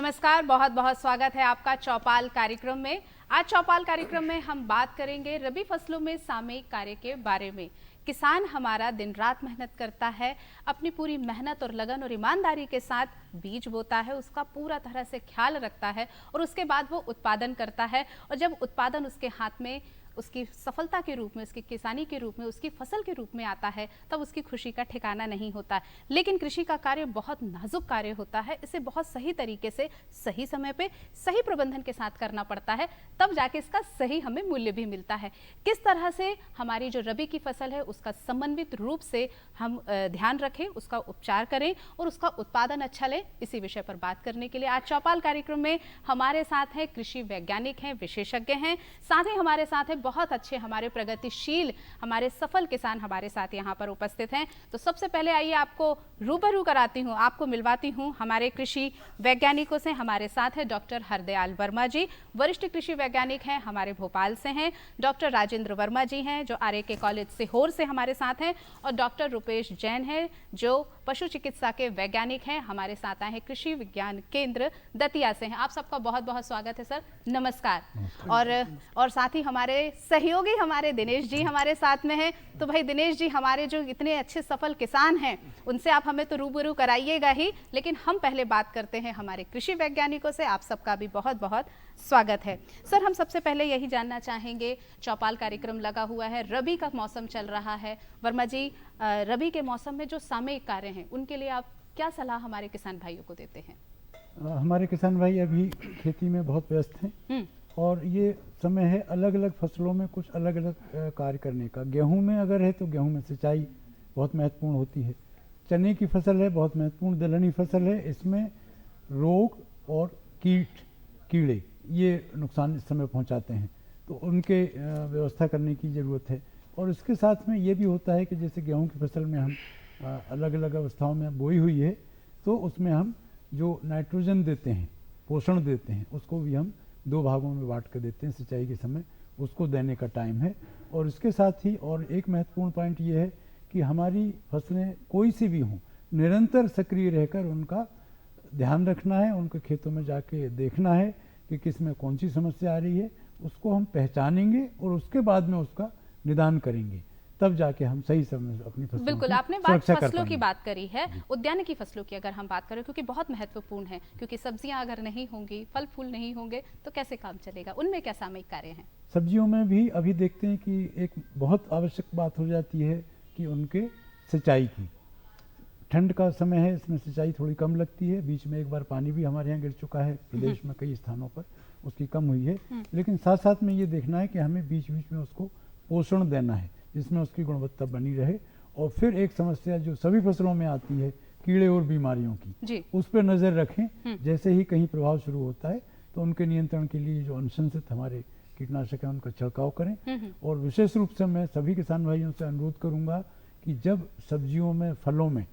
नमस्कार, बहुत बहुत स्वागत है आपका चौपाल कार्यक्रम में। आज चौपाल कार्यक्रम में हम बात करेंगे रबी फसलों में सामयिक कार्य के बारे में। किसान हमारा दिन रात मेहनत करता है, अपनी पूरी मेहनत और लगन और ईमानदारी के साथ बीज बोता है, उसका पूरा तरह से ख्याल रखता है और उसके बाद वो उत्पादन करता है। और जब उत्पादन उसके हाथ में उसकी सफलता के रूप में, उसकी किसानी के रूप में, उसकी फसल के रूप में आता है, तब उसकी खुशी का ठिकाना नहीं होता। लेकिन कृषि का कार्य बहुत नाजुक कार्य होता है, इसे बहुत सही तरीके से, सही समय पे, सही प्रबंधन के साथ करना पड़ता है, तब जाके इसका सही हमें मूल्य भी मिलता है। किस तरह से हमारी जो रबी की फसल है उसका समन्वित रूप से हम ध्यान रखें, उसका उपचार करें और उसका उत्पादन अच्छा लें, इसी विषय पर बात करने के लिए आज चौपाल कार्यक्रम में हमारे साथ हैं कृषि वैज्ञानिक हैं, विशेषज्ञ हैं, साथ ही हमारे साथ हैं बहुत अच्छे हमारे प्रगतिशील, हमारे सफल किसान हमारे साथ यहाँ पर उपस्थित हैं। तो सबसे पहले आइए आपको रूबरू कराती हूँ, आपको मिलवाती हूँ हमारे कृषि वैज्ञानिकों से। हमारे साथ है डॉक्टर हरदयाल वर्मा जी, वरिष्ठ कृषि वैज्ञानिक हैं, हमारे भोपाल से हैं। डॉक्टर राजेंद्र वर्मा जी हैं जो आरएके कॉलेज सीहोर से हमारे साथ हैं। और डॉक्टर रुपेश जैन हैं जो पशु चिकित्सा के वैज्ञानिक हैं, हमारे साथ आए हैं कृषि विज्ञान केंद्र दतिया से हैं। आप सबका बहुत बहुत स्वागत है सर, नमस्कार। और साथ ही हमारे सहयोगी हमारे दिनेश जी हमारे साथ में हैं। तो भाई दिनेश जी, हमारे जो इतने अच्छे सफल किसान हैं उनसे आप हमें तो रूबरू कराइएगा ही, लेकिन हम पहले बात करते हैं हमारे कृषि वैज्ञानिकों से। आप सबका भी बहुत बहुत स्वागत है। सर, हम सबसे पहले यही जानना चाहेंगे, चौपाल कार्यक्रम लगा हुआ है, रबी का मौसम चल रहा है। वर्मा जी, रबी के मौसम में जो सामयिक कार्य हैं उनके लिए आप क्या सलाह हमारे किसान भाइयों को देते हैं? हमारे किसान भाई अभी खेती में बहुत व्यस्त हैं और ये समय है अलग अलग फसलों में कुछ अलग अलग कार्य करने का। गेहूं में अगर है तो गेहूं में सिंचाई बहुत महत्वपूर्ण होती है। चने की फसल है बहुत महत्वपूर्ण, दलहनी फसल है, इसमें रोग और कीड़े ये नुकसान इस समय पहुंचाते हैं, तो उनके व्यवस्था करने की ज़रूरत है। और इसके साथ में ये भी होता है कि जैसे गेहूं की फसल में हम अलग अलग अवस्थाओं में बोई हुई है, तो उसमें हम जो नाइट्रोजन देते हैं, पोषण देते हैं, उसको भी हम दो भागों में बांट कर देते हैं। सिंचाई के समय उसको देने का टाइम है। और इसके साथ ही और एक महत्वपूर्ण पॉइंट ये है कि हमारी फसलें कोई सी भी हों, निरंतर सक्रिय रहकर उनका ध्यान रखना है, उनके खेतों में जाके देखना है कि किस में कौन सी समस्या आ रही है, उसको हम पहचानेंगे और उसके बाद में उसका निदान करेंगे, तब जाके हम सही समय अपनी फसलों बिल्कुल, आपने फसलों की बात करी है, उद्यान की फसलों की अगर हम बात करें, क्योंकि बहुत महत्वपूर्ण है, क्योंकि सब्जियां अगर नहीं होंगी, फल फूल नहीं होंगे तो कैसे काम चलेगा? उनमें क्या सामयिक कार्य हैं? सब्जियों में भी अभी देखते हैं कि एक बहुत आवश्यक बात हो जाती है कि उनके सिंचाई की। ठंड का समय है, इसमें सिंचाई थोड़ी कम लगती है। बीच में एक बार पानी भी हमारे यहाँ गिर चुका है प्रदेश में, कई स्थानों पर उसकी कम हुई है। लेकिन साथ साथ में ये देखना है कि हमें बीच बीच में उसको पोषण देना है जिसमें उसकी गुणवत्ता बनी रहे। और फिर एक समस्या जो सभी फसलों में आती है, कीड़े और बीमारियों की, उस पर नज़र रखें। जैसे ही कहीं प्रभाव शुरू होता है तो उनके नियंत्रण के लिए जो अनुशंसित हमारे कीटनाशक हैं उनका छिड़काव करें। और विशेष रूप से मैं सभी किसान भाइयों से अनुरोध करूंगा कि जब सब्जियों में, फलों में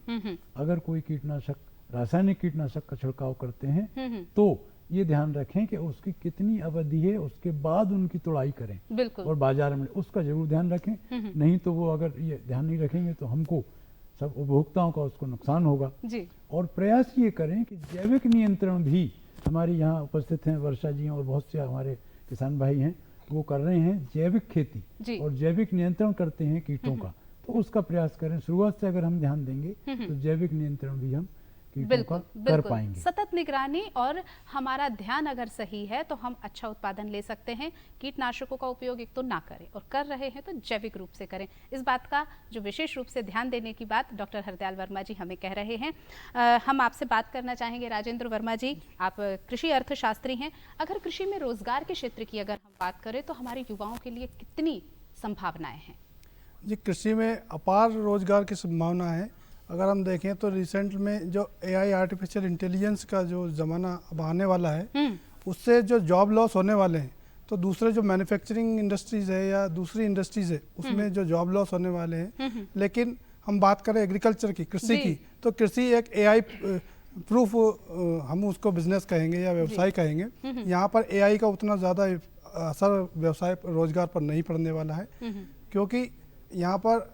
अगर कोई कीटनाशक, रासायनिक कीटनाशक का छिड़काव करते हैं तो ये ध्यान रखें कि उसकी कितनी अवधि है, उसके बाद उनकी तोड़ाई करें और बाजार में उसका जरूर ध्यान रखें। नहीं तो वो अगर ये ध्यान नहीं रखेंगे तो हमको, सब उपभोक्ताओं का उसको नुकसान होगा जी। और प्रयास ये करें कि जैविक नियंत्रण भी, हमारे यहाँ उपस्थित हैं वर्षा जी और बहुत से हमारे किसान भाई हैं, वो कर रहे हैं जैविक खेती और जैविक नियंत्रण करते हैं कीटों का, तो उसका प्रयास करें। शुरुआत से अगर हम ध्यान देंगे तो जैविक नियंत्रण भी हम कर पाएंगे। सतत निगरानी और हमारा ध्यान अगर सही है तो हम अच्छा उत्पादन ले सकते हैं। कीटनाशकों का उपयोग एक तो ना करें, और कर रहे हैं तो जैविक रूप से करें। इस बात का जो विशेष रूप से ध्यान देने की बात डॉक्टर हरदयाल वर्मा जी हमें कह रहे हैं। हम आपसे बात करना चाहेंगे राजेंद्र वर्मा जी, आप कृषि अर्थशास्त्री हैं। अगर कृषि में रोजगार के क्षेत्र की अगर हम बात करें तो हमारे युवाओं के लिए कितनी संभावनाएं हैं? जी, कृषि में अपार रोजगार की संभावना है। अगर हम देखें तो रिसेंट में जो एआई, आर्टिफिशियल इंटेलिजेंस का जो ज़माना अब आने वाला है, उससे जो जॉब लॉस होने वाले हैं, तो दूसरे जो मैन्युफैक्चरिंग इंडस्ट्रीज़ है या दूसरी इंडस्ट्रीज़ है उसमें जो जॉब लॉस होने वाले हैं। लेकिन हम बात करें एग्रीकल्चर की, कृषि की, तो कृषि एक एआई प्रूफ, हम उसको बिजनेस कहेंगे या व्यवसाय कहेंगे। यहाँ पर एआई का उतना ज़्यादा असर व्यवसाय रोजगार पर नहीं पड़ने वाला है, क्योंकि यहाँ पर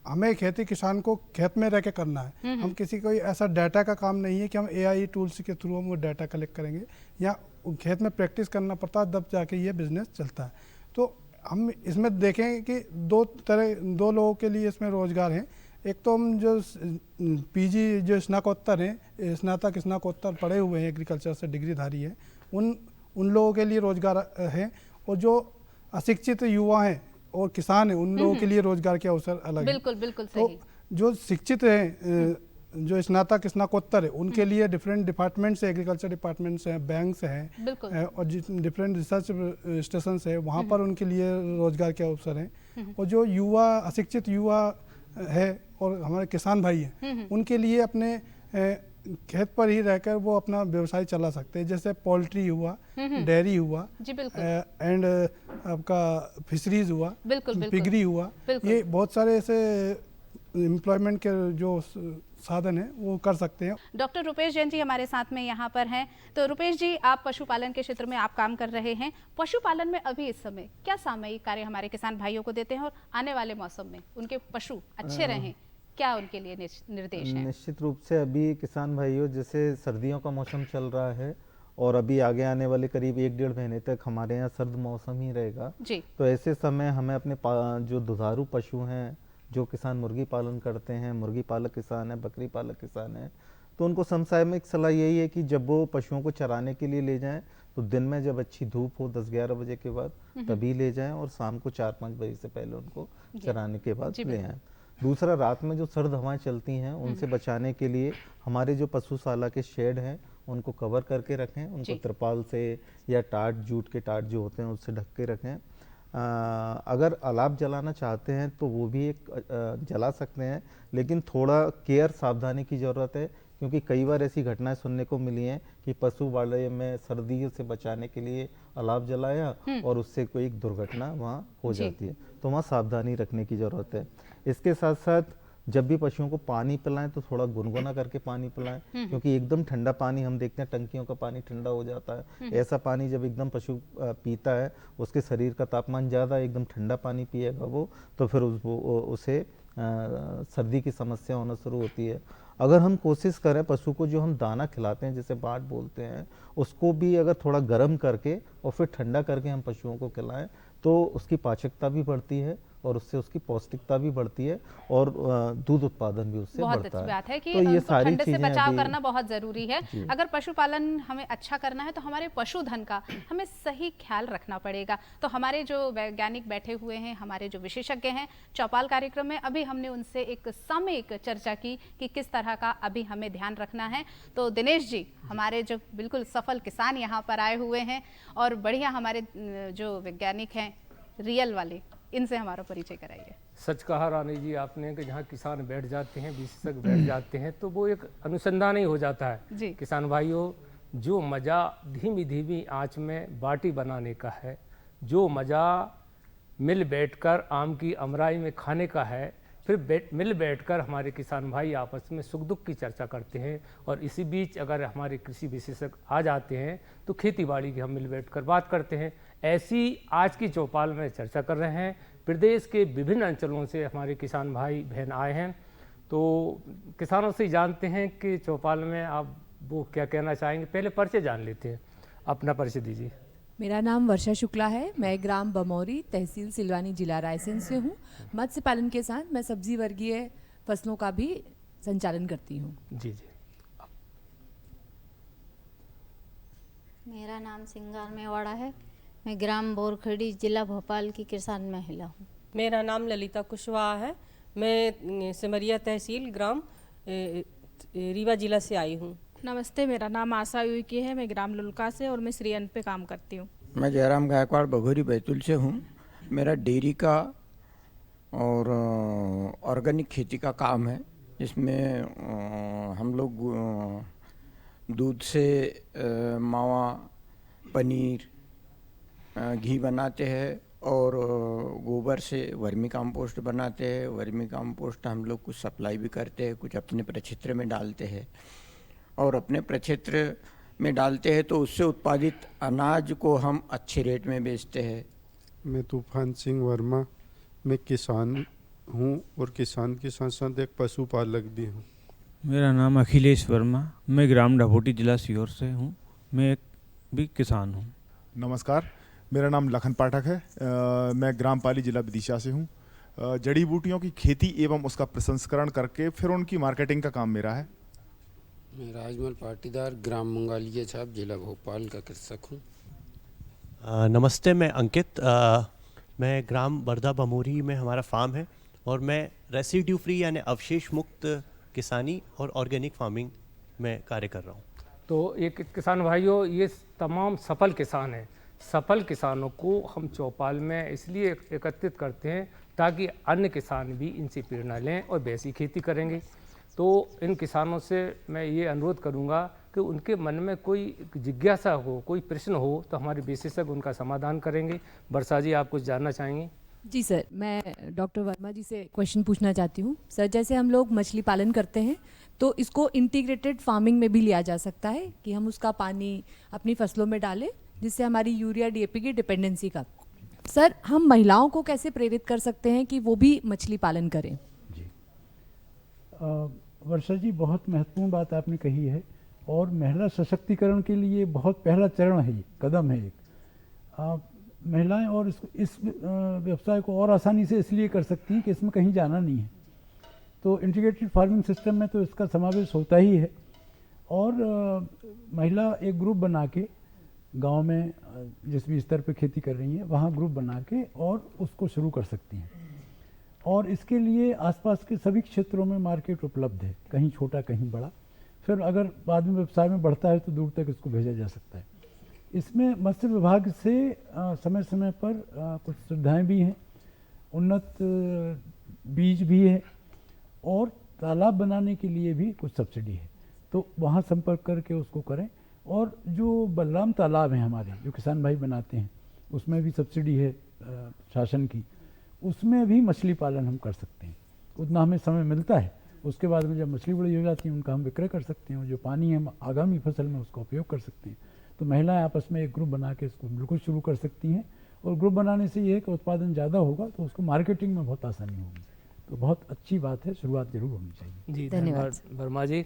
हमें खेती किसान को खेत में रह के करना है। हम किसी कोई ऐसा डाटा का काम नहीं है कि हम एआई टूल्स के थ्रू हम वो डाटा कलेक्ट करेंगे, या खेत में प्रैक्टिस करना पड़ता है, तब जाके ये बिजनेस चलता है। तो हम इसमें देखें कि दो लोगों के लिए इसमें रोजगार हैं। एक तो हम जो पीजी जो स्नातकोत्तर हैं, स्नातकोत्तर पढ़े हुए हैं, एग्रीकल्चर से डिग्रीधारी है, उन लोगों के लिए रोजगार है। और जो अशिक्षित युवा हैं और किसान हैं, उन लोगों के लिए रोजगार के अवसर अलग है। बिल्कुल बिल्कुल तो सही। जो शिक्षित हैं, जो स्नातकोत्तर है, उनके लिए डिफरेंट डिपार्टमेंट्स है, एग्रीकल्चर डिपार्टमेंट्स हैं, बैंक्स हैं, और डिफरेंट रिसर्च स्टेशंस है, वहाँ पर उनके लिए रोजगार के अवसर हैं। और जो युवा अशिक्षित युवा है और हमारे किसान भाई हैं, उनके लिए अपने खेत पर ही रहकर वो अपना व्यवसाय चला सकते हैं, जैसे पोल्ट्री हुआ, डेयरी हुआ, एंड आपका फिशरीज हुआ, पिगरी हुआ, ये बहुत सारे ऐसे एम्प्लॉयमेंट के जो साधन है वो कर सकते हैं। डॉक्टर रुपेश जैन जी हमारे साथ में यहाँ पर हैं। तो रुपेश जी, आप पशुपालन के क्षेत्र में आप काम कर रहे हैं। पशुपालन में अभी इस समय क्या सामयिक कार्य हमारे किसान भाइयों को देते हैं, और आने वाले मौसम में उनके पशु अच्छे रहें, क्या उनके लिए निर्देश हैं? निश्चित रूप से अभी किसान भाइयों, जैसे सर्दियों का मौसम चल रहा है और अभी आगे आने वाले करीब 1-1.5 महीने तक हमारे यहाँ सर्द मौसम ही रहेगा जी। तो ऐसे समय हमें अपने जो दुधारू पशु हैं, जो किसान मुर्गी पालन करते हैं, मुर्गी पालक किसान है, बकरी पालक किसान है, तो उनको समसामयिक सलाह यही है कि जब वो पशुओं को चराने के लिए ले जाएं तो दिन में जब अच्छी धूप हो 10-11 बजे के बाद तभी ले जाएं, और शाम को 4-5 बजे से पहले उनको चराने के बाद ले आएं। दूसरा, रात में जो सर्द हवाएं चलती हैं उनसे बचाने के लिए हमारे जो पशुशाला के शेड हैं उनको कवर करके रखें, उनको तिरपाल से या टाट, जूट के टाट जो होते हैं उससे ढक के रखें। अगर अलाव जलाना चाहते हैं तो वो भी एक जला सकते हैं, लेकिन थोड़ा केयर, सावधानी की ज़रूरत है, क्योंकि कई बार ऐसी घटनाएं सुनने को मिली हैं कि पशु वाले में सर्दी से बचाने के लिए अलाव जलाया और उससे कोई एक दुर्घटना वहाँ हो जाती है। तो वहाँ सावधानी रखने की ज़रूरत है। इसके साथ साथ जब भी पशुओं को पानी पिलाएं तो थोड़ा गुनगुना करके पानी पिलाएं, क्योंकि एकदम ठंडा पानी, हम देखते हैं टंकियों का पानी ठंडा हो जाता है। ऐसा पानी जब एकदम पशु पीता है, उसके शरीर का तापमान ज़्यादा, एकदम ठंडा पानी पिएगा वो, तो फिर उसे सर्दी की समस्या होना शुरू होती है। अगर हम कोशिश करें पशु को जो हम दाना खिलाते हैं, जैसे बाट बोलते हैं, उसको भी अगर थोड़ा गर्म करके और फिर ठंडा करके हम पशुओं को खिलाएं तो उसकी पाचकता भी बढ़ती है और उससे उसकी पौष्टिकता भी बढ़ती है और दूध उत्पादन भी उससे बहुत बढ़ता है। बात है कि तो ये सारी ठंड से चीजें बचाव करना बहुत जरूरी है। अगर पशुपालन हमें अच्छा करना है तो हमारे पशुधन का हमें सही ख्याल रखना पड़ेगा। तो हमारे जो वैज्ञानिक बैठे हुए हैं, हमारे जो विशेषज्ञ हैं चौपाल कार्यक्रम में, अभी हमने उनसे एक सामयिक चर्चा की कि किस तरह का अभी हमें ध्यान रखना है। तो दिनेश जी, हमारे जो बिल्कुल सफल किसान यहाँ पर आए हुए हैं और बढ़िया हमारे जो वैज्ञानिक हैं रियल वाले, इनसे हमारा परिचय कराइए। सच कहा रानी जी आपने कि जहाँ किसान बैठ जाते हैं, विशेषज्ञ बैठ जाते हैं, तो वो एक अनुसंधान ही हो जाता है। किसान भाइयों, जो मज़ा धीमी धीमी आंच में बाटी बनाने का है, जो मज़ा मिल बैठकर आम की अमराई में खाने का है, फिर मिल बैठकर हमारे किसान भाई आपस में सुख दुख की चर्चा करते हैं। और इसी बीच अगर हमारे कृषि विशेषज्ञ आ जाते हैं तो खेती बाड़ी की हम मिल बैठकर बात करते हैं। ऐसी आज की चौपाल में चर्चा कर रहे हैं। प्रदेश के विभिन्न अंचलों से हमारे किसान भाई बहन आए हैं, तो किसानों से जानते हैं कि चौपाल में आप वो क्या कहना चाहेंगे। पहले परिचय जान लेते हैं, अपना परिचय दीजिए। मेरा नाम वर्षा शुक्ला है। मैं ग्राम बमौरी, तहसील सिलवानी, जिला रायसेन से हूँ। मत्स्य पालन के साथ मैं सब्जी वर्गीय फसलों का भी संचालन करती हूँ। जी जी। मेरा नाम सिंगार मेवाड़ा है। मैं ग्राम बोरखड़ी, जिला भोपाल की किसान महिला हूँ। मेरा नाम ललिता कुशवाहा है। मैं सिमरिया तहसील, ग्राम रीवा जिला से आई हूँ। नमस्ते, मेरा नाम आशा उइके है। मैं ग्राम लुल्का से और मैं श्रीअन पे काम करती हूँ। मैं जयराम गायकवाड़ बघोरी बैतूल से हूँ। मेरा डेयरी का और ऑर्गेनिक खेती का काम है, जिसमें हम लोग दूध से मावा, पनीर, घी बनाते हैं और गोबर से वर्मी कंपोस्ट बनाते हैं। वर्मी कंपोस्ट हम लोग कुछ सप्लाई भी करते हैं, कुछ अपने प्रक्षेत्र में डालते हैं और अपने प्रक्षेत्र में डालते हैं तो उससे उत्पादित अनाज को हम अच्छे रेट में बेचते हैं। मैं तूफान सिंह वर्मा, मैं किसान हूँ और किसान के साथ साथ एक पशुपालक भी हूँ। मेरा नाम अखिलेश वर्मा, मैं ग्राम डभोटी जिला सीहोर से हूँ। मैं एक भी किसान हूँ। नमस्कार, मेरा नाम लखन पाठक है। मैं ग्राम पाली जिला विदिशा से हूँ। जड़ी बूटियों की खेती एवं उसका प्रसंस्करण करके फिर उनकी मार्केटिंग का काम मेरा है। मैं राजमल पाटीदार, ग्राम मंगालिया छाप, जिला भोपाल का कृषक हूँ। नमस्ते, मैं अंकित, मैं ग्राम बरदा बमोरी में हमारा फार्म है और मैं रेसिड्यू फ्री यानी अवशेष मुक्त किसानी और ऑर्गेनिक फार्मिंग में कार्य कर रहा हूँ। तो एक किसान भाइयों, ये तमाम सफल किसान हैं। सफल किसानों को हम चौपाल में इसलिए एकत्रित करते हैं ताकि अन्य किसान भी इनसे प्रेरणा लें और वैसी खेती करेंगे। तो इन किसानों से मैं ये अनुरोध करूँगा कि उनके मन में कोई जिज्ञासा हो, कोई प्रश्न हो तो हमारे विशेषज्ञ उनका समाधान करेंगे। वर्षा जी, आप कुछ जानना चाहेंगे? जी सर, मैं डॉक्टर वर्मा जी से क्वेश्चन पूछना चाहती हूँ। सर, जैसे हम लोग मछली पालन करते हैं तो इसको इंटीग्रेटेड फार्मिंग में भी लिया जा सकता है कि हम उसका पानी अपनी फसलों में डालें जिससे हमारी यूरिया डीएपी की डिपेंडेंसी का। सर, हम महिलाओं को कैसे प्रेरित कर सकते हैं कि वो भी मछली पालन करें? जी, वर्षा जी, बहुत महत्वपूर्ण बात आपने कही है और महिला सशक्तिकरण के लिए बहुत पहला चरण है, ये कदम है एक। महिलाएं और इस व्यवसाय को और आसानी से इसलिए कर सकती हैं कि इसमें कहीं जाना नहीं है। तो इंटीग्रेटेड फार्मिंग सिस्टम में तो इसका समावेश होता ही है और महिला एक ग्रुप बना के गांव में जिस भी स्तर पे खेती कर रही हैं वहाँ ग्रुप बना के और उसको शुरू कर सकती हैं। और इसके लिए आसपास के सभी क्षेत्रों में मार्केट उपलब्ध है, कहीं छोटा कहीं बड़ा। फिर अगर बाद में व्यवसाय में बढ़ता है तो दूर तक इसको भेजा जा सकता है। इसमें मत्स्य विभाग से समय समय पर कुछ सुविधाएं भी हैं, उन्नत बीज भी है और तालाब बनाने के लिए भी कुछ सब्सिडी है। तो वहाँ संपर्क करके उसको करें। और जो बलराम तालाब हैं हमारे, जो किसान भाई बनाते हैं, उसमें भी सब्सिडी है शासन की, उसमें भी मछली पालन हम कर सकते हैं। उतना हमें समय मिलता है, उसके बाद में जब मछली बड़ी हो जाती है उनका हम विक्रय कर सकते हैं और जो पानी हम आगामी फसल में उसका उपयोग कर सकते हैं। तो महिलाएं आपस में एक ग्रुप बना के इसको बिल्कुल शुरू कर सकती हैं और ग्रुप बनाने से ये है कि उत्पादन ज़्यादा होगा तो उसको मार्केटिंग में बहुत आसानी होगी। तो बहुत अच्छी बात है, शुरुआत जरूर होनी चाहिए। जी, धन्यवाद वर्मा जी।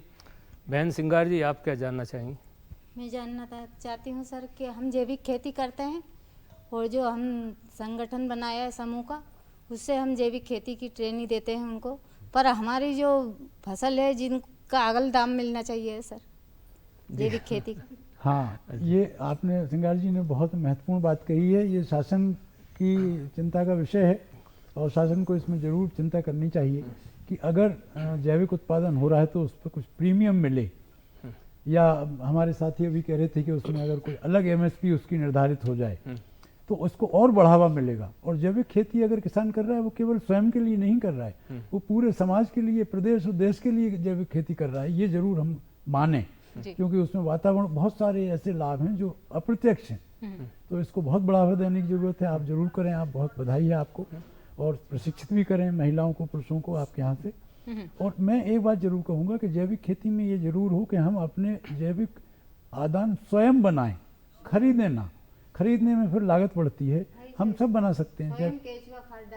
बहन सिंगार जी, आप क्या जानना चाहेंगी? मैं जानना चाहती हूँ सर कि हम जैविक खेती करते हैं और जो हम संगठन बनाया है समूह का, उससे हम जैविक खेती की ट्रेनिंग देते हैं उनको, पर हमारी जो फसल है जिनका अगल दाम मिलना चाहिए सर जैविक खेती का। हाँ, ये आपने सिंगार जी ने बहुत महत्वपूर्ण बात कही है। ये शासन की चिंता का विषय है और शासन को इसमें ज़रूर चिंता करनी चाहिए कि अगर जैविक उत्पादन हो रहा है तो उस पर कुछ प्रीमियम मिले, या हमारे साथी अभी कह रहे थे कि उसमें अगर कोई अलग एमएसपी उसकी निर्धारित हो जाए तो उसको और बढ़ावा मिलेगा। और जैविक खेती अगर किसान कर रहा है वो केवल स्वयं के लिए नहीं कर रहा है, वो पूरे समाज के लिए, प्रदेश और देश के लिए जैविक खेती कर रहा है। ये जरूर हम माने, क्योंकि उसमें वातावरण बहुत सारे ऐसे लाभ हैं जो अप्रत्यक्ष हैं। तो इसको बहुत बढ़ावा देने की जरूरत है। आप जरूर करें, आप बहुत बधाई है आपको, और प्रशिक्षित भी करें महिलाओं को, पुरुषों को आपके यहाँ से। और मैं एक बात जरूर कहूँगा कि जैविक खेती में ये जरूर हो कि हम अपने जैविक आदान स्वयं बनाएं, खरीदें ना। खरीदने में फिर लागत बढ़ती है, हम सब बना सकते हैं।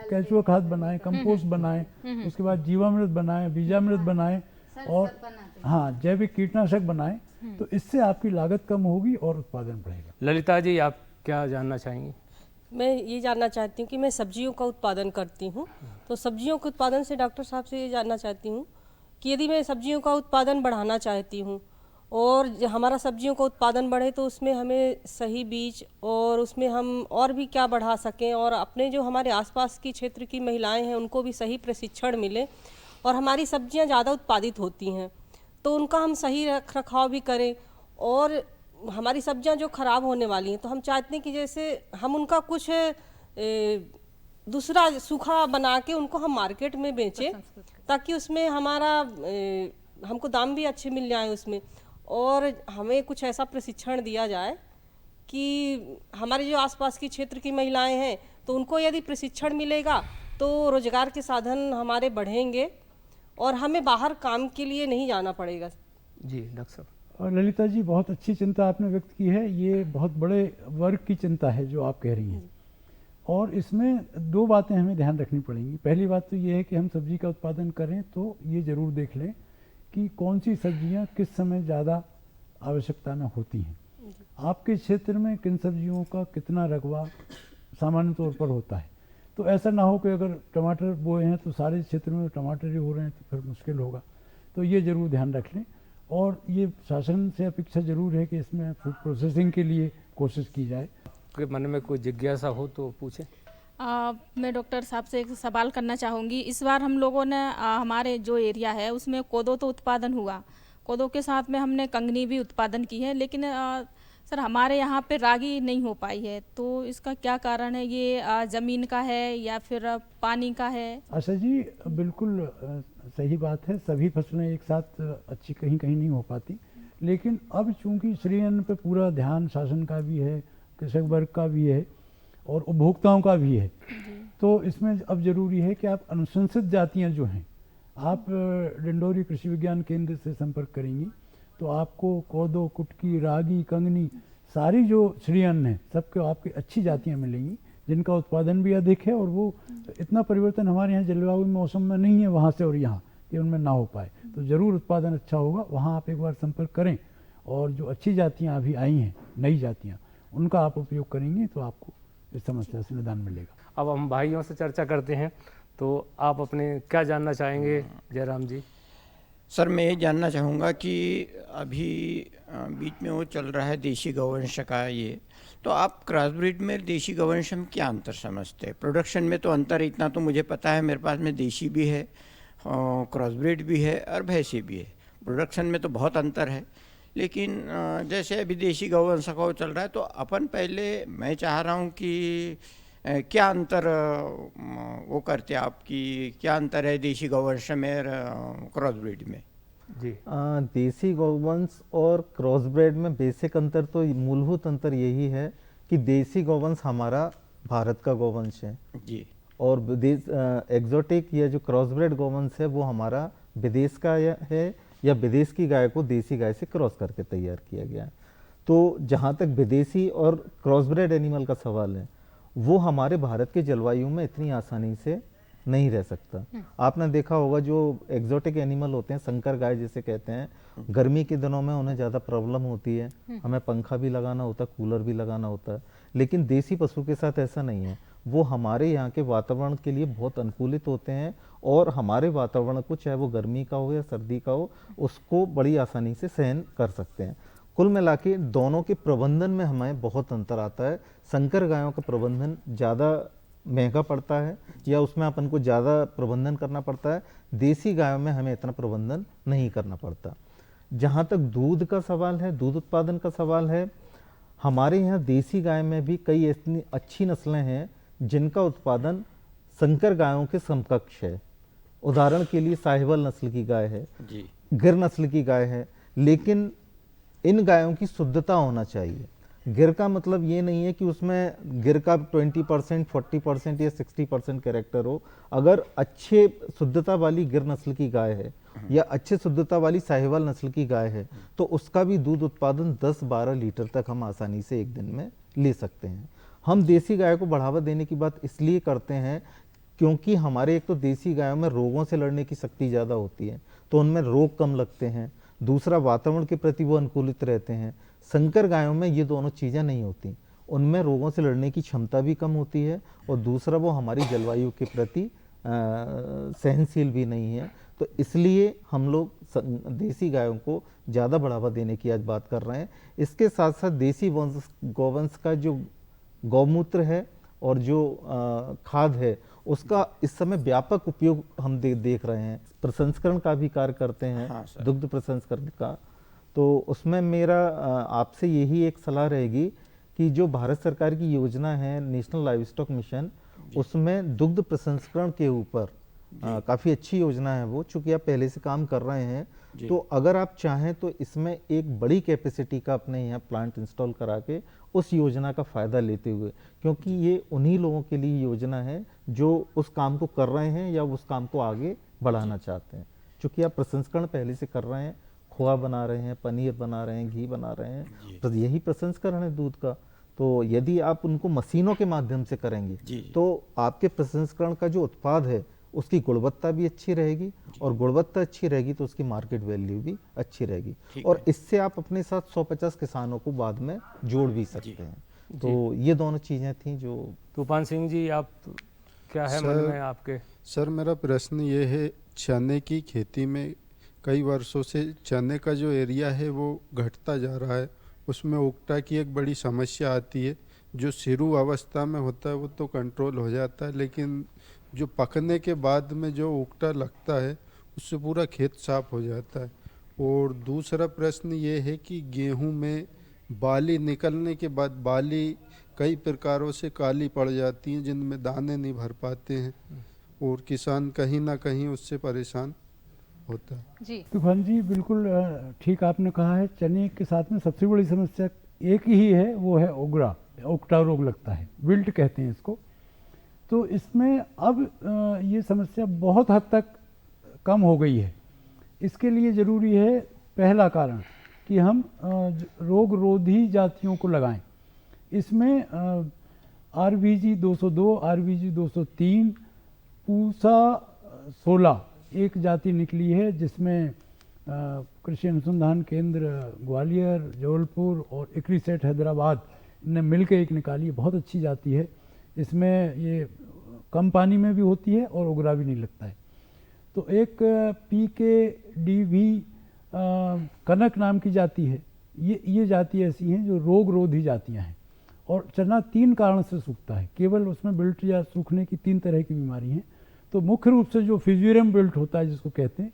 केचुआ खाद बनाएं, कंपोस्ट बनाएं, उसके बाद जीवामृत बनाएं, बीजामृत बनाएं और हाँ जैविक कीटनाशक बनाएं। तो इससे आपकी लागत कम होगी और उत्पादन बढ़ेगा। ललिता जी, आप क्या जानना चाहेंगी? मैं ये जानना चाहती हूँ कि मैं सब्जियों का उत्पादन करती हूँ, तो सब्जियों के उत्पादन से डॉक्टर साहब से ये जानना चाहती हूँ कि यदि मैं सब्जियों का उत्पादन बढ़ाना चाहती हूँ और हमारा सब्जियों का उत्पादन बढ़े तो उसमें हमें सही बीज और उसमें हम और भी क्या बढ़ा सकें, और अपने जो हमारे आसपास की क्षेत्र की महिलाएं हैं उनको भी सही प्रशिक्षण मिले और हमारी सब्जियां ज़्यादा उत्पादित होती हैं तो उनका हम सही रख रखाव भी करें। और हमारी सब्जियां जो ख़राब होने वाली हैं तो हम चाहते हैं कि जैसे हम उनका कुछ दूसरा सूखा बना के उनको हम मार्केट में बेचें ताकि उसमें हमारा हमको दाम भी अच्छे मिल जाए उसमें। और हमें कुछ ऐसा प्रशिक्षण दिया जाए कि हमारे जो आसपास की क्षेत्र की महिलाएं हैं तो उनको यदि प्रशिक्षण मिलेगा तो रोजगार के साधन हमारे बढ़ेंगे और हमें बाहर काम के लिए नहीं जाना पड़ेगा। जी डॉक्टर साहब। और ललिता जी, बहुत अच्छी चिंता आपने व्यक्त की है। ये बहुत बड़े वर्ग की चिंता है जो आप कह रही हैं। और इसमें दो बातें हमें ध्यान रखनी पड़ेंगी। पहली बात तो ये है कि हम सब्जी का उत्पादन करें तो ये ज़रूर देख लें कि कौन सी सब्जियां किस समय ज़्यादा आवश्यकता में होती हैं। आपके क्षेत्र में किन सब्जियों का कितना रकबा सामान्य तौर पर होता है, तो ऐसा ना हो कि अगर टमाटर बोए हैं तो सारे क्षेत्र में टमाटर ही हो रहे हैं तो फिर मुश्किल होगा। तो ये ज़रूर ध्यान रख लें। और ये शासन से अपेक्षा ज़रूर है कि इसमें फूड प्रोसेसिंग के लिए कोशिश की जाए। आपके मन में कोई जिज्ञासा हो तो पूछें। मैं डॉक्टर साहब से एक सवाल करना चाहूँगी। इस बार हम लोगों ने हमारे जो एरिया है उसमें कोदो तो उत्पादन हुआ, कोदो के साथ में हमने कंगनी भी उत्पादन की है, लेकिन सर हमारे यहाँ पे रागी नहीं हो पाई है, तो इसका क्या कारण है? ये ज़मीन का है या फिर पानी का है? आशा जी बिल्कुल सही बात है। सभी फसलें एक साथ अच्छी कहीं कहीं नहीं हो पाती, लेकिन अब चूंकि श्री अन्न पे पूरा ध्यान शासन का भी है, कृषक वर्ग का भी है और उपभोक्ताओं का भी है, तो इसमें अब जरूरी है कि आप अनुशंसित जातियां जो हैं, आप डिंडोरी कृषि विज्ञान केंद्र से संपर्क करेंगी तो आपको कोदो, कुटकी, रागी, कंगनी सारी जो श्री अन्न है सबके आपकी अच्छी जातियां मिलेंगी जिनका उत्पादन भी अधिक है और वो इतना परिवर्तन हमारे यहाँ जलवायु मौसम में नहीं है वहाँ से और यहाँ कि उनमें ना हो पाए। तो ज़रूर उत्पादन अच्छा होगा। वहाँ आप एक बार संपर्क करें और जो अच्छी जातियाँ अभी आई हैं, नई जातियाँ, उनका आप उपयोग करेंगे तो आपको इस समस्या से निदान मिलेगा। अब हम भाइयों से चर्चा करते हैं, तो आप अपने क्या जानना चाहेंगे जयराम जी? सर मैं ये जानना चाहूँगा कि अभी बीच में वो चल रहा है देशी गौवंश का, ये तो आप क्रॉस ब्रीड में देशी गौवंश में क्या अंतर समझते हैं? प्रोडक्शन में तो अंतर इतना तो मुझे पता है, मेरे पास में देशी भी है, क्रॉस ब्रीड भी है और भैंसी भी है। प्रोडक्शन में तो बहुत अंतर है, लेकिन जैसे अभी देशी गौवंश का चल रहा है तो अपन पहले मैं चाह रहा हूँ कि क्या अंतर वो करते हैं आपकी, क्या अंतर है देशी गौवंश में और क्रॉस ब्रीड में? जी देसी गौवंश और क्रॉस ब्रीड में बेसिक अंतर तो मूलभूत अंतर यही है कि देसी गौवंश हमारा भारत का गौवंश है जी, और एग्जोटिक या जो क्रॉस ब्रीड गौवंश है वो हमारा विदेश का है या विदेश की गाय को देसी गाय से क्रॉस करके तैयार किया गया है। तो जहाँ तक विदेशी और क्रॉस ब्रीड एनिमल का सवाल है, वो हमारे भारत के जलवायु में इतनी आसानी से नहीं रह सकता। आपने देखा होगा जो एग्जोटिक एनिमल होते हैं, संकर गाय जिसे कहते हैं, गर्मी के दिनों में उन्हें ज़्यादा प्रॉब्लम होती है, हमें पंखा भी लगाना होता है, कूलर भी लगाना होता है। लेकिन देसी पशु के साथ ऐसा नहीं है, वो हमारे यहाँ के वातावरण के लिए बहुत अनुकूलित होते हैं और हमारे वातावरण को, चाहे वो गर्मी का हो या सर्दी का हो, उसको बड़ी आसानी से सहन कर सकते हैं। कुल मिला के दोनों के प्रबंधन में हमें बहुत अंतर आता है। संकर गायों का प्रबंधन ज़्यादा महंगा पड़ता है या उसमें अपन को ज़्यादा प्रबंधन करना पड़ता है, देसी गायों में हमें इतना प्रबंधन नहीं करना पड़ता। जहाँ तक दूध का सवाल है, दूध उत्पादन का सवाल है, हमारे यहाँ देसी गाय में भी कई ऐसी अच्छी नस्लें हैं जिनका उत्पादन संकर गायों के समकक्ष है। उदाहरण के लिए साहिवाल नस्ल की गाय है, गिर नस्ल की गाय है, लेकिन इन गायों की शुद्धता होना चाहिए। गिर का मतलब ये नहीं है कि उसमें गिर का 20%, 40% या 60% कैरेक्टर हो। अगर अच्छे शुद्धता वाली गिर नस्ल की गाय है या अच्छे शुद्धता वाली साहिवाल नस्ल की गाय है तो उसका भी दूध उत्पादन 10-12 लीटर तक हम आसानी से एक दिन में ले सकते हैं। हम देसी गाय को बढ़ावा देने की बात इसलिए करते हैं क्योंकि हमारे एक तो देसी गायों में रोगों से लड़ने की शक्ति ज़्यादा होती है, तो उनमें रोग कम लगते हैं। दूसरा, वातावरण के प्रति वो अनुकूलित रहते हैं। संकर गायों में ये दोनों चीज़ें नहीं होती, उनमें रोगों से लड़ने की क्षमता भी कम होती है और दूसरा वो हमारी जलवायु के प्रति सहनशील भी नहीं है। तो इसलिए हम लोग देसी गायों को ज़्यादा बढ़ावा देने की आज बात कर रहे हैं। इसके साथ साथ देसी गौवंश का जो गौमूत्र है और जो खाद है उसका इस समय व्यापक उपयोग हम देख रहे हैं। प्रसंस्करण का भी कार्य करते हैं, हाँ, दुग्ध प्रसंस्करण का। तो उसमें मेरा आपसे यही एक सलाह रहेगी कि जो भारत सरकार की योजना है नेशनल लाइव स्टॉक मिशन, उसमें दुग्ध प्रसंस्करण के ऊपर काफ़ी अच्छी योजना है वो, चूँकि आप पहले से काम कर रहे हैं, तो अगर आप चाहें तो इसमें एक बड़ी कैपेसिटी का अपने यहाँ प्लांट इंस्टॉल करा के उस योजना का फ़ायदा लेते हुए, क्योंकि ये उन्हीं लोगों के लिए योजना है जो उस काम को कर रहे हैं या उस काम को आगे बढ़ाना चाहते हैं। चूँकि आप प्रसंस्करण पहले से कर रहे हैं, खोआ बना रहे हैं, पनीर बना रहे हैं, घी बना रहे हैं, तो यही प्रसंस्करण है दूध का। तो यदि आप उनको मशीनों के माध्यम से करेंगे तो आपके प्रसंस्करण का जो उत्पाद है उसकी गुणवत्ता भी अच्छी रहेगी, और गुणवत्ता अच्छी रहेगी तो उसकी मार्केट वैल्यू भी अच्छी रहेगी, और इससे आप अपने साथ 150 किसानों को बाद में जोड़ भी सकते हैं। तो ये दोनों चीज़ें थी जो। तूफान सिंह जी, आप क्या है मन में आपके? सर मेरा प्रश्न ये है, चने की खेती में कई वर्षों से चने का जो एरिया है वो घटता जा रहा है, उसमें उगटा की एक बड़ी समस्या आती है। जो शुरू अवस्था में होता है वो तो कंट्रोल हो जाता है, लेकिन जो पकने के बाद में जो उगटा लगता है उससे पूरा खेत साफ हो जाता है। और दूसरा प्रश्न ये है कि गेहूं में बाली निकलने के बाद बाली कई प्रकारों से काली पड़ जाती हैं जिनमें दाने नहीं भर पाते हैं, और किसान कहीं ना कहीं उससे परेशान होता है। जी तूफान जी, बिल्कुल ठीक आपने कहा है। चने के साथ में सबसे बड़ी समस्या एक ही है, वो है ओगरा, उगटा रोग लगता है, विल्ट कहते हैं इसको। तो इसमें अब ये समस्या बहुत हद तक कम हो गई है। इसके लिए ज़रूरी है, पहला कारण कि हम रोग रोधी जातियों को लगाएं। इसमें RVG 202, RVG 203, पूसा 16 एक जाति निकली है, जिसमें कृषि अनुसंधान केंद्र ग्वालियर, जबलपुर और इक्रीसेट हैदराबाद ने मिलकर एक निकाली है। बहुत अच्छी जाति है। इसमें ये कम पानी में भी होती है और उगरा भी नहीं लगता है। तो एक PKDV कनक नाम की जाति है। ये जाति ऐसी हैं जो रोग रोधी जातियां हैं, और चना 3 कारण से सूखता है। केवल उसमें बिल्ट या सूखने की 3 तरह की बीमारी हैं। तो मुख्य रूप से जो फिजियरम बिल्ट होता है जिसको कहते हैं,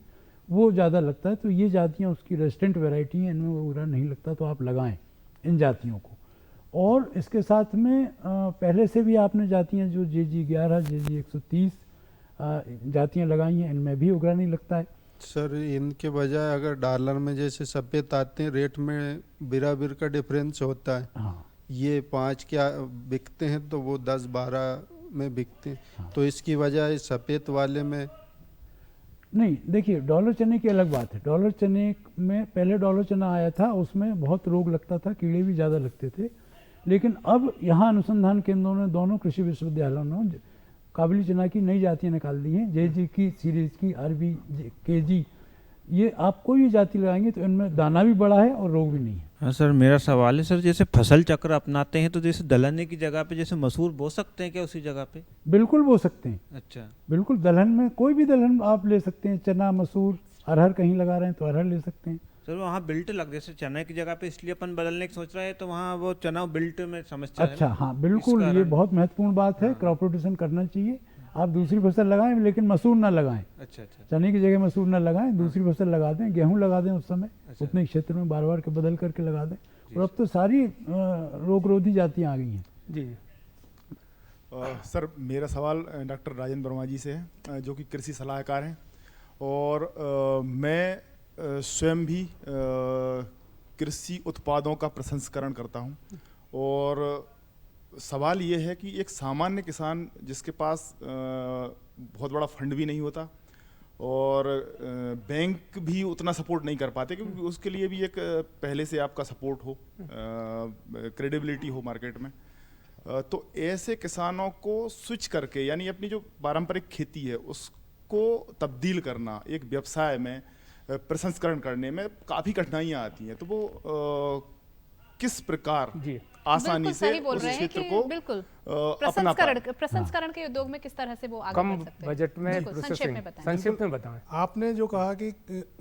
वो ज़्यादा लगता है। तो ये जातियाँ उसकी रेजिस्टेंट वैरायटी हैं, इनमें उगरा नहीं लगता, तो आप लगाएं इन जातियों को। और इसके साथ में पहले से भी आपने जातियाँ जो JG 11, JG 130 जातियाँ लगाई हैं, इनमें भी उगरा नहीं लगता है। सर इनके बजाय अगर डॉलर में जैसे सफ़ेद आते हैं, रेट में बिराबिर का डिफरेंस होता है। हाँ। ये 5 क्या बिकते हैं तो वो 10-12 में बिकते हैं। हाँ। तो इसकी वजह सफ़ेद वाले में नहीं। देखिए, डॉलर चने की अलग बात है। डॉलर चने में पहले डॉलर चना आया था, उसमें बहुत रोग लगता था, कीड़े भी ज़्यादा लगते थे। लेकिन अब यहाँ अनुसंधान केंद्रों ने, दोनों कृषि विश्वविद्यालयों ने काबुली चना की नई जातियाँ निकाल दी हैं, JG की सीरीज़ की, RVKG। ये आप कोई भी जाति लगाएंगे तो इनमें दाना भी बड़ा है और रोग भी नहीं है। हाँ सर, मेरा सवाल है सर, जैसे फसल चक्र अपनाते हैं तो जैसे दलहने की जगह पे जैसे मसूर बो सकते हैं क्या उसी जगह पे? बिल्कुल बो सकते हैं। अच्छा, बिल्कुल। दलहन में कोई भी दलहन आप ले सकते हैं, चना, मसूर, अरहर कहीं लगा रहे हैं तो अरहर ले सकते हैं। सर वहाँ बिल्ट लग, जैसे चना की जगह पे इसलिए अपन बदलने की सोच रहे हैं, तो वहाँ वो चना बिल्ट में समस्या है। अच्छा, हाँ बिल्कुल, ये बहुत महत्वपूर्ण बात है। क्रॉप रोटेशन करना चाहिए। आप दूसरी फसल लगाएं, लेकिन मसूर ना लगाएं। अच्छा अच्छा। चने की जगह मसूर ना लगाएं, दूसरी फसल लगा दें, गेहूं लगा दें उस समय। अच्छा। उतने क्षेत्र में बार बार के बदल करके लगा दें। और अब तो सारी रोग रोधी जातियाँ आ गई हैं। जी सर, मेरा सवाल डॉक्टर राजेंद्र वर्मा जी से है, जो कि कृषि सलाहकार हैं, और मैं स्वयं भी कृषि उत्पादों का प्रसंस्करण करता हूं। और सवाल ये है कि एक सामान्य किसान जिसके पास बहुत बड़ा फंड भी नहीं होता और बैंक भी उतना सपोर्ट नहीं कर पाते, क्योंकि उसके लिए भी एक पहले से आपका सपोर्ट हो, क्रेडिबिलिटी हो मार्केट में, तो ऐसे किसानों को स्विच करके, यानी अपनी जो पारंपरिक खेती है उसको तब्दील करना एक व्यवसाय में प्रसंस्करण करने में काफ़ी कठिनाइयाँ आती हैं। तो वो किस प्रकार आसानी से उस क्षेत्र को बिल्कुल प्रसंस्करण के उद्योग में किस तरह से वो आगे बढ़ सकते हैं? बजट में संक्षेप में बताएं। आपने जो कहा कि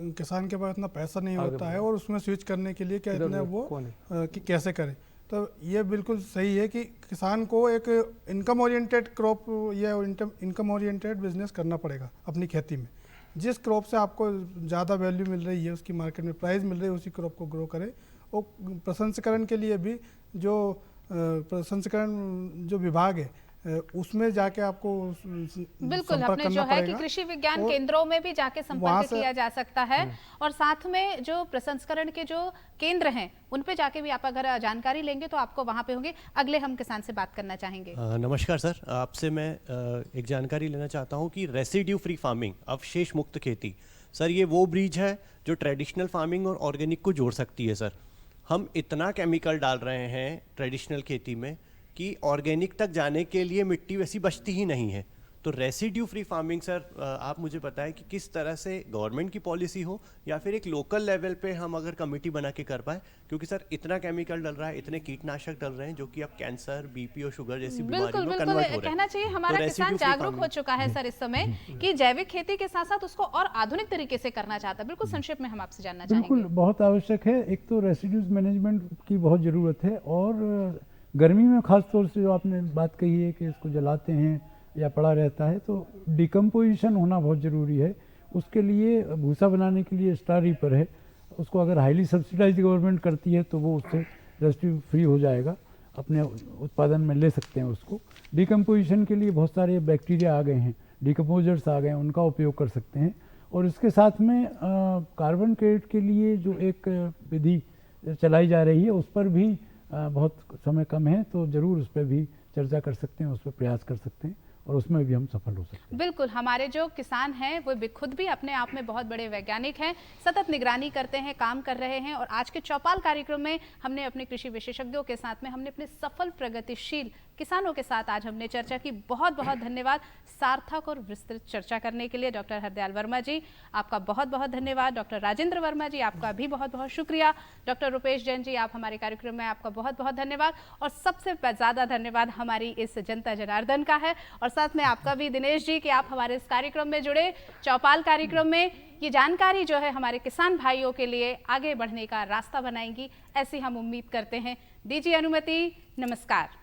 किसान के पास इतना पैसा नहीं होता है और उसमें स्विच करने के लिए क्या इतना वो कि कैसे करें, तो ये बिल्कुल सही है कि किसान को एक इनकम ओरिएंटेड क्रॉप या इनकम ओरिएंटेड बिजनेस करना पड़ेगा अपनी खेती में। जिस क्रॉप से आपको ज़्यादा वैल्यू मिल रही है, उसकी मार्केट में प्राइस मिल रही है, उसी क्रॉप को ग्रो करें। और प्रसंस्करण के लिए भी जो प्रसंस्करण जो विभाग है उसमें जाके आपको बिल्कुल अपने जो है कि कृषि विज्ञान केंद्रों में भी जाके संपर्क किया जा सकता है। और साथ में जो प्रसंस्करण के जो केंद्र हैं उन पे जाके भी आप अगर जानकारी लेंगे तो आपको वहां पे होंगे। अगले हम किसान से बात करना चाहेंगे। नमस्कार सर, आपसे मैं एक जानकारी लेना चाहता हूं कि रेसिड्यू फ्री फार्मिंग, अवशेष मुक्त खेती, सर ये वो ब्रिज है जो ट्रेडिशनल फार्मिंग और ऑर्गेनिक को जोड़ सकती है। सर हम इतना केमिकल डाल रहे हैं ट्रेडिशनल खेती में कि ऑर्गेनिक तक जाने के लिए मिट्टी वैसी बचती ही नहीं है। तो रेसिड्यू फ्री फार्मिंग सर, आप मुझे बताएं कि किस तरह से गवर्नमेंट की पॉलिसी हो या फिर एक लोकल लेवल पे हम अगर कमेटी बना के कर पाए, क्योंकि सर इतना केमिकल डल रहा है, इतने कीटनाशक डल रहे हैं जो कि अब कैंसर, बीपी और शुगर जैसी बीमारियों में कन्वर्ट हो रहे हैं। कहना चाहिए हमारा किसान जागरूक हो चुका है सर इस समय कि जैविक खेती के साथ साथ उसको और आधुनिक तरीके से करना चाहता है। बिल्कुल संक्षेप में हम आपसे जानना चाहेंगे। बिल्कुल, बहुत आवश्यक है। एक तो रेसिड्यूज मैनेजमेंट की बहुत ज़रूरत है, और गर्मी में खास तौर से जो आपने बात कही है कि इसको जलाते हैं या पड़ा रहता है, तो डिकम्पोजिशन होना बहुत ज़रूरी है। उसके लिए भूसा बनाने के लिए स्टार रीपर है, उसको अगर हाईली सब्सिडाइज गवर्नमेंट करती है तो वो उससे रेसिड्यू फ्री हो जाएगा, अपने उत्पादन में ले सकते हैं उसको। डिकम्पोजिशन के लिए बहुत सारे बैक्टीरिया आ गए हैं, डिकम्पोजर्स आ गए हैं, उनका उपयोग कर सकते हैं। और इसके साथ में कार्बन क्रेडिट के लिए जो एक विधि चलाई जा रही है, उस पर भी बहुत समय कम है, तो ज़रूर उस पर भी चर्चा कर सकते हैं, उस पर प्रयास कर सकते हैं, और उसमें भी हम सफल हो सकते हैं। बिल्कुल, हमारे जो किसान हैं वो खुद भी अपने आप में बहुत बड़े वैज्ञानिक हैं, सतत निगरानी करते हैं, काम कर रहे हैं। और आज के चौपाल कार्यक्रम में हमने अपने कृषि विशेषज्ञों के साथ में हमने अपने सफल प्रगतिशील किसानों के साथ आज हमने चर्चा की। बहुत बहुत धन्यवाद सार्थक और विस्तृत चर्चा करने के लिए डॉक्टर हरदयाल वर्मा जी, आपका बहुत बहुत धन्यवाद। डॉक्टर राजेंद्र वर्मा जी, आपका भी बहुत बहुत शुक्रिया। डॉक्टर रुपेश जैन जी, आप हमारे कार्यक्रम में, आपका बहुत बहुत धन्यवाद। और सबसे ज़्यादा धन्यवाद हमारी इस जनता जनार्दन का है, और साथ में आपका भी दिनेश जी कि आप हमारे इस कार्यक्रम में जुड़े। चौपाल कार्यक्रम में ये जानकारी जो है हमारे किसान भाइयों के लिए आगे बढ़ने का रास्ता बनाएंगी, ऐसी हम उम्मीद करते हैं। दीजिए अनुमति, नमस्कार।